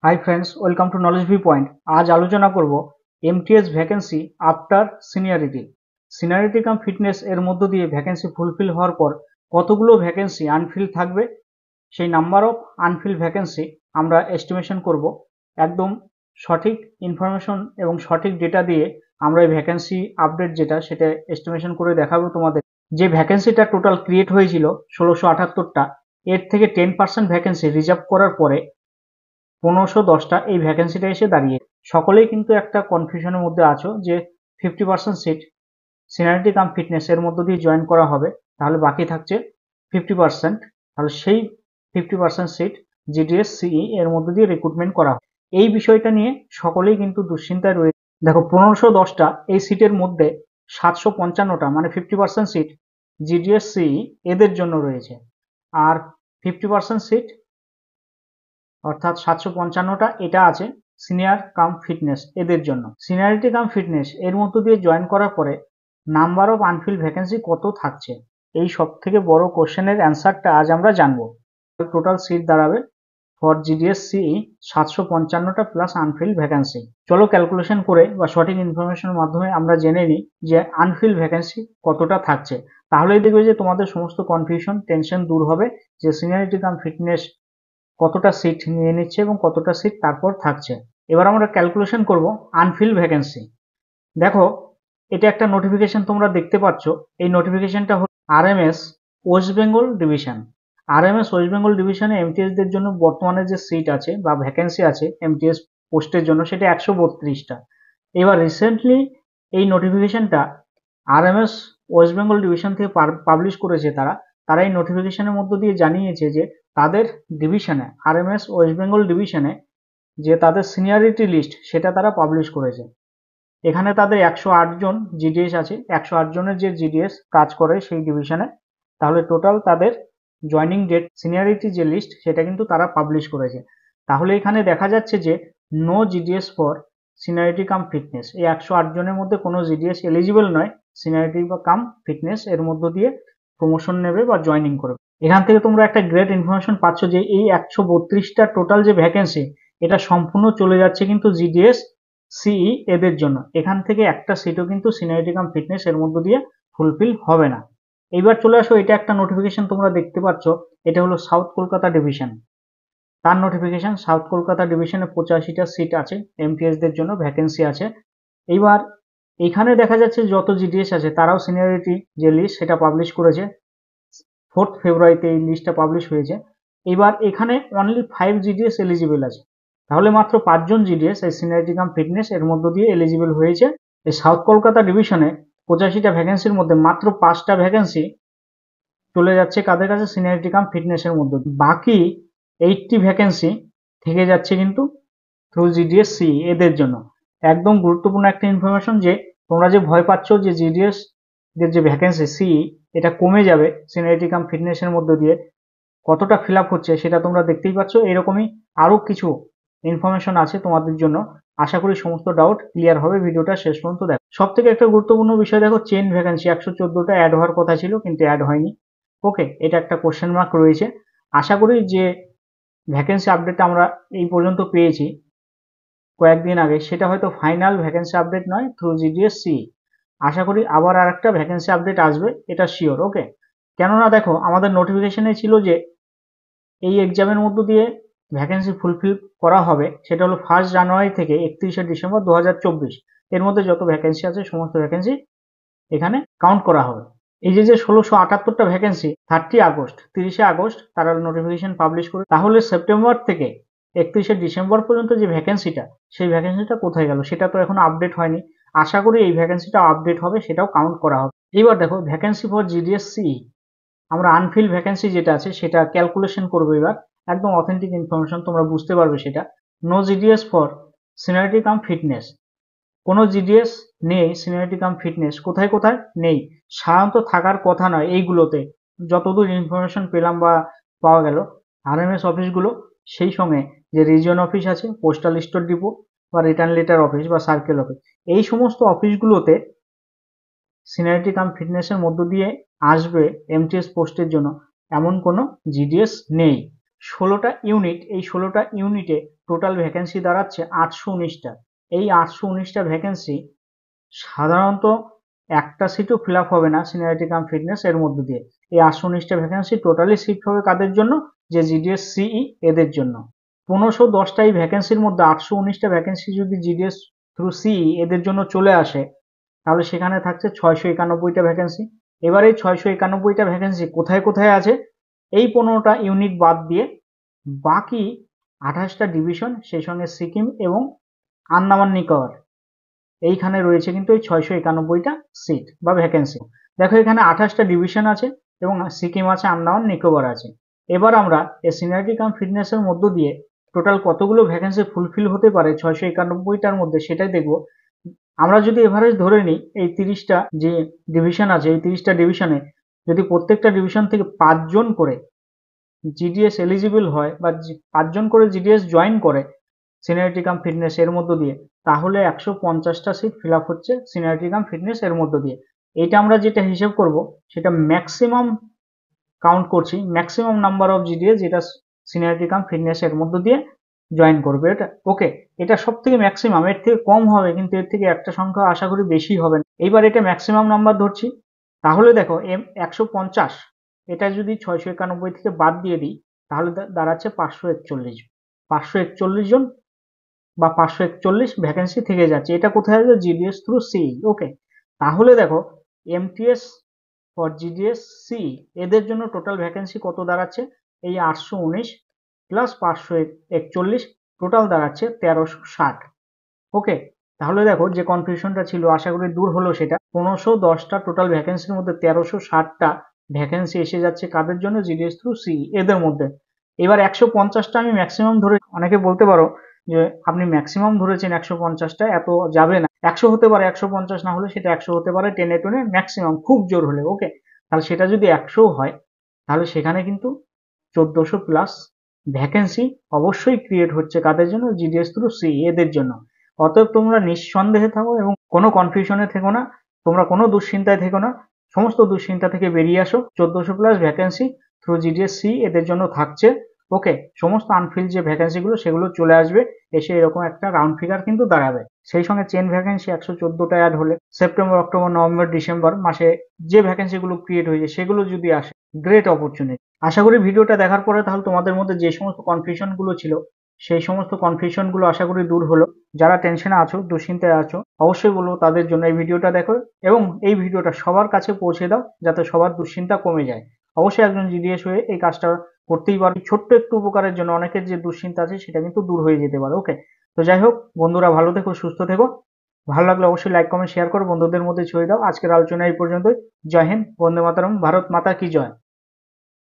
High friends, welcome to knowledge view point. আজ আলোচনা করব MTS vacancy after seniority. Seniority cum fitness এর মধ্য দিয়ে ভ্যাকেন্সি ফুলফিল হওয়ার পর কতগুলো ভ্যাকেন্সি আনফিল থাকবে, সেই নাম্বার অফ আনফিল ভ্যাকেন্সি আমরা এস্টিমেশন করব। একদম সঠিক ইনফরমেশন এবং সঠিক ডেটা দিয়ে আমরা এই ভ্যাকেন্সি আপডেট যেটা সেটা এস্টিমেশন করে দেখাবো তোমাদের। যে ভ্যাকেন্সিটা টোটাল ক্রিয়েট হয়েছিল 1678টা, এর থেকে 10% ভ্যাকেন্সি রিজার্ভ করার পরে 1510টা এই ভ্যাকেন্সিটা এসে দাঁড়িয়ে। সকলেই কিন্তু একটা কনফিউশনের মধ্যে আছো যে 50% সিট সিনিয়রিটি কাম ফিটনেস এর মধ্য দিয়ে জয়েন করা হবে, তাহলে বাকি থাকছে 50%। তাহলে সেই 50% সিট জিডিএস সিই এর মধ্য দিয়ে রিক্রুটমেন্ট করা হবে। এই বিষয়টা নিয়ে সকলেই কিন্তু দুশ্চিন্তায় রয়েছে। দেখো, 1510টা এই সিটের মধ্যে 755টা মানে 50% সিট জিডিএস সিই এদের জন্য রয়েছে, আর 50% সিট অর্থাৎ 755টা এটা আছে সিনিয়র কাম ফিটনেস এদের জন্য। সিনিয়রিটি কাম ফিটনেস এর মধ্য দিয়ে জয়েন করার পরে নাম্বার অফ আনফিল ভ্যাকেন্সি কত থাকছে, এই সব থেকে বড় কোশ্চেনের অ্যান্সারটা আজ আমরা জানবো। টোটাল সিট দাঁড়াবে ফর জিডিএস সিই 755টা প্লাস আনফিল ভ্যাকেন্সি। চলো ক্যালকুলেশন করে বা সঠিক ইনফরমেশনের মাধ্যমে আমরা জেনে নিই যে আনফিল ভ্যাকেন্সি কতটা থাকছে। তাহলেই দেখবে যে তোমাদের সমস্ত কনফিউশন টেনশন দূর হবে যে সিনিয়রিটি কাম ফিটনেস কতটা সিট নিয়ে নিচ্ছে এবং কতটা সিট তারপর থাকছে। এবার আমরা ক্যালকুলেশন করব আনফিল ভ্যাকেন্সি। দেখো, এটা একটা নোটিফিকেশন তোমরা দেখতে পাচ্ছ। এই নোটিফিকেশনটা হলো RMS West Bengal division. RMS West Bengal ডিভিশনে এমটিএস দের জন্য বর্তমানে যে সিট আছে বা ভ্যাকেন্সি আছে এমটিএস পোস্টের জন্য সেটা 132টা। এবার রিসেন্টলি এই নোটিফিকেশনটা আরএমএস ওয়েস্ট বেঙ্গল ডিভিশন থেকে পাবলিশ করেছে। তারা এই নোটিফিকেশনের মধ্য দিয়ে জানিয়েছে যে তাদের ডিভিশনে আরএমএস ওয়েস্ট বেঙ্গল ডিভিশনে যে তাদের সিনিয়রিটি লিস্ট সেটা তারা পাবলিশ করেছে। এখানে তাদের 108 জন জিডিএস আছে, 108 জনের যে জিডিএস কাজ করে সেই ডিভিশনে। তাহলে টোটাল তাদের জয়নিং ডেট সিনিয়রিটি যে লিস্ট সেটা কিন্তু তারা পাবলিশ করেছে। তাহলে এখানে দেখা যাচ্ছে যে no GDS for seniority cum fitness. এই 108 জনের মধ্যে কোনো জিডিএস এলিজিবল নয় সিনিয়রিটি বা কাম ফিটনেস এর মধ্য দিয়ে প্রমোশন নেবে বা জয়নিং করবে। এখান থেকে তোমরা একটা গ্রেট ইনফরমেশন পাচ্ছ যে এই 132টা টোটাল যে ভ্যাকেন্সি এটা সম্পূর্ণ চলে যাচ্ছে কিন্তু জিডিএস সিই এদের জন্য। এখান থেকে একটা সিটও কিন্তু সিনিয়রিটি কাম ফিটনেস এর মধ্য দিয়ে ফুলফিল হবে না। এইবার চলে আসো, এটা একটা নোটিফিকেশন তোমরা দেখতে পাচ্ছ, এটা হলো সাউথ কলকাতা ডিভিশন। তার নোটিফিকেশন সাউথ কলকাতা ডিভিশনে 85টা সিট আছে এমটিএস দের জন্য ভ্যাকেন্সি আছে। এইবার এখানে দেখা যাচ্ছে যত জিডিএস আছে তারাও সিনিয়রিটি যে লিস্ট সেটা পাবলিশ করেছে। 4 ফেব্রুয়ারিতে এই লিস্টটা পাবলিশ হয়েছে। এবার এখানে অনলি 5 জিডিএস এলিজিবল আছে। তাহলে মাত্র 5জন জিডিএস এই সিনিয়রিটি কাম ফিটনেস এর মধ্য দিয়ে এলিজিবল হয়েছে। এই সাউথ কলকাতা ডিভিশনে 85টা ভ্যাকেন্সির মধ্যে মাত্র 5টা ভ্যাকেন্সি চলে যাচ্ছে কাদের কাছে, সিনিয়রিটি কাম ফিটনেস এর মধ্যে। বাকি 80 ভ্যাকেন্সি থেকে যাচ্ছে কিন্তু থ্রু জিডিএস সি এদের জন্য। একদম গুরুত্বপূর্ণ একটা ইনফরমেশন যে তোমরা যে ভয় পাচ্ছ যে জিডিএস দের যে ভ্যাকেন্সি সি এটা কমে যাবে সিনিয়রিটি কাম ফিটনেস এর মধ্য দিয়ে, কতটা ফিল আপ হচ্ছে সেটা তোমরা দেখতেই পাচ্ছ। এরকমই আরো কিছু ইনফরমেশন আছে তোমাদের জন্য। আশা করি সমস্ত ডাউট ক্লিয়ার হবে, ভিডিওটা শেষ পর্যন্ত দেখো। সব থেকে একটা গুরুত্বপূর্ণ বিষয় দেখো, চেন ভ্যাকেন্সি 114টা অ্যাড হওয়ার কথা ছিল কিন্তু অ্যাড হয়নি। ওকে, এটা একটা কোশ্চেন মার্ক রয়েছে। আশা করি যে ভ্যাকেন্সি আপডেট আমরা এই পর্যন্ত পেয়েছি কয়েকদিন আগে সেটা হয়তো ফাইনাল ভ্যাকেন্সি আপডেট নয় থ্রু জিডিএস সি। আশা করি আবার আর একটা ভ্যাকেন্সি আপডেট আসবে, এটা শিওর। ওকে, কেননা দেখো আমাদের নোটিফিকেশনে ছিল যে এই এক্সামের মধ্য দিয়ে ভ্যাকেন্সি ফুলফিল করা হবে, সেটা হলো 1 জানুয়ারি থেকে 31শে ডিসেম্বর 2024। এর মধ্যে যত ভ্যাকেন্সি আছে সমস্ত ভ্যাকেন্সি এখানে কাউন্ট করা হবে। এই যে 1678টা ভ্যাকেন্সি 30 আগস্ট 30শে আগস্ট তারা নোটিফিকেশন পাবলিশ করে, তাহলে সেপ্টেম্বর থেকে 31শে ডিসেম্বর পর্যন্ত যে ভ্যাকেন্সিটা সেই ভ্যাকেন্সিটা কোথায় গেল সেটা তো এখন আপডেট হয়নি। আশা করি এই ভ্যাকেন্সিটা আপডেট হবে, সেটাও কাউন্ট করা হবে। এবার দেখো ভ্যাকেন্সি ফর জিডিএস সি, আমরা আনফিল ভ্যাকেন্সি যেটা আছে সেটা ক্যালকুলেশন করবো। এবার একদম অথেন্টিক ইনফরমেশন তোমরা বুঝতে পারবে সেটা। No GDS for seniority cum fitness, কোনো জিডিএস নেই সিনিয়রিটি কাম ফিটনেস। কোথায় কোথায় নেই, সাধারণত থাকার কথা নয় এইগুলোতে, যতদূর ইনফরমেশন পেলাম বা পাওয়া গেল আরএমএস অফিসগুলো, সেই সঙ্গে যে রিজিয়ন অফিস আছে, পোস্টাল স্টোর ডিপো বা রিটার্ন লেটার অফিস বা সার্কেল অফিস, এই সমস্ত অফিসগুলোতে সিনিয়রিটি কাম ফিটনেসের মধ্য দিয়ে আসবে এমটিএস পোস্টের জন্য এমন কোনো জিডিএস নেই। 16টা ইউনিট, এই 16টা ইউনিটে টোটাল ভ্যাকেন্সি দাঁড়াচ্ছে 819টা। এই 819টা ভ্যাকেন্সি সাধারণত একটা সিটও ফিল আপ হবে না সিনিয়রিটি কাম ফিটনেস এর মধ্য দিয়ে। এই 819টা ভ্যাকেন্সি টোটালি শিফট হবে কাদের জন্য, যে জিডিএস সিই এদের জন্য। 1510টা এই ভ্যাকেন্সির মধ্যে 819টা ভ্যাকেন্সি যদি জিডিএস থ্রু সিই এদের জন্য চলে আসে, তাহলে সেখানে থাকছে 691টা ভ্যাকেন্সি। এবার এই 691টা ভ্যাকেন্সি কোথায় কোথায় আছে, এই 15টা ইউনিট বাদ দিয়ে বাকি 28টা ডিভিশন, সেই সঙ্গে সিকিম এবং আন্দামান নিকোবর, এইখানে রয়েছে কিন্তু এই 691টা সিট বা ভ্যাকেন্সি। দেখো এখানে 28টা ডিভিশন আছে এবং সিকিম আছে, আন্দামান নিকোবর আছে। এবার আমরা এই সিনিয়রিটি কাম ফিটনেস এর মধ্য দিয়ে টোটাল কতগুলো ভ্যাকেন্সি ফুলফিল হতে পারে 691টার মধ্যে, সেটাই দেখবো। আমরা যদি এভারেজ ধরে নিই, এই 30টা যে ডিভিশন আছে, এই 30টা ডিভিশনে যদি প্রত্যেকটা ডিভিশন থেকে 5জন করে জিডিএস এলিজিবল হয় বা 5জন করে জিডিএস জয়েন করে সিনিয়রিটি কাম ফিটনেস এর মধ্য দিয়ে, তাহলে 150টা সিট ফিল আপ হচ্ছে সিনিয়রিটি কাম ফিটনেস এর মধ্য দিয়ে। এইটা আমরা যেটা হিসেব করব সেটা ম্যাক্সিমাম কাউন্ট করছি, ম্যাক্সিমাম নাম্বার অফ জিডিএস যেটা সিনিয়রিটি কাম ফিটনেস এর মধ্য দিয়ে জয়েন করবে এটা। ওকে, এটা সব থেকে ম্যাক্সিমাম, এর থেকে কম হবে কিন্তু এর থেকে একটা সংখ্যা আশা করি বেশি হবে না। এইবার এটা ম্যাক্সিমাম নাম্বার ধরছি, তাহলে দেখো 150, এটা যদি 691 থেকে বাদ দিয়ে দিই তাহলে দাঁড়াচ্ছে 541। 541 জন বা 541 ভ্যাকেন্সি থেকে যাচ্ছে। এটা কোথায় আছে, জিডিএস থ্রু সিই। ওকে, তাহলে দেখো এমটিএস ফর জিডিএস সি এদের জন্য টোটাল ভ্যাকেন্সি কত দাঁড়াচ্ছে, এই 819 প্লাস 541 টোটাল দাঁড়াচ্ছে 1360। ওকে, তাহলে দেখো যে কনফিউশনটা ছিল আশা করি দূর হলো সেটা। 1510টা টোটাল ভ্যাকেন্সির মধ্যে 1360টা ভ্যাকেন্সি এসে যাচ্ছে কাদের জন্য, জিডিএস থ্রু সি এদের মধ্যে। এবার 150টা আমি ম্যাক্সিমাম ধরে, অনেকে বলতে পারো যে আপনি ম্যাক্সিমাম ধরেছেন 150টা, এত যাবে না। 100 হতে পারে, 150 না হলে সেটা 100 হতে পারে, টেনে টুনে ম্যাক্সিমাম খুব জোর হলে। ওকে, তাহলে সেটা যদি 100 হয় তাহলে সেখানে কিন্তু 1400 প্লাস ভ্যাকেন্সি অবশ্যই ক্রিয়েট হচ্ছে কাদের জন্য, জিডিএস থ্রু সি এদের জন্য। অতএব তোমরা নিঃসন্দেহে থাকো এবং কোনো কনফিউশনে থেকো না, তোমরা কোনো দুশ্চিন্তায় থেকো না, সমস্ত দুশ্চিন্তা থেকে বেরিয়ে আসো। 1400 প্লাস ভ্যাকেন্সি থ্রু জিডিএস সি এদের জন্য থাকছে। ওকে, সমস্ত আনফিল্ড যে ভ্যাকেন্সি গুলো সেগুলো চলে আসবে, এসে এরকম একটা রাউন্ড ফিগার কিন্তু দাঁড়াবে। সেই সঙ্গে চেন ভ্যাকেন্সি 114টা অ্যাড হলে সেপ্টেম্বর, অক্টোবর, নভেম্বর, ডিসেম্বর মাসে যে ভ্যাকেন্সি গুলো ক্রিয়েট হয়েছে সেগুলো যদি আসে, গ্রেট অপরচুনিটি। আশা করি ভিডিওটা দেখার পরে তাহলে তোমাদের মধ্যে যে সমস্ত কনফিউশন গুলো ছিল সেই সমস্ত কনফিউশন গুলো আশা করি দূর হলো। যারা টেনশনে আছো, দুশ্চিন্তায় আছো, অবশ্যই বলবো তাদের জন্য এই ভিডিওটা দেখো এবং এই ভিডিওটা সবার কাছে পৌঁছে দাও যাতে সবার দুশ্চিন্তা কমে যায়। অবশ্যই একজন জিডিএস হয়ে এই কাজটা করতেই পারবে। ছোট্ট একটু উপকারের জন্য অনেকের যে দুশ্চিন্তা আছে সেটা কিন্তু দূর হয়ে যেতে পারে। ওকে, তো যাই হোক বন্ধুরা, ভালো থেকো, সুস্থ থেকো। ভালো লাগলে অবশ্যই লাইক কমেন্ট শেয়ার করো, বন্ধুদের মধ্যে ছড়িয়ে দাও। আজকের আলোচনা এই পর্যন্তই। জয় হিন্দ, বন্দে মাতরম, ভারত মাতা কি জয়।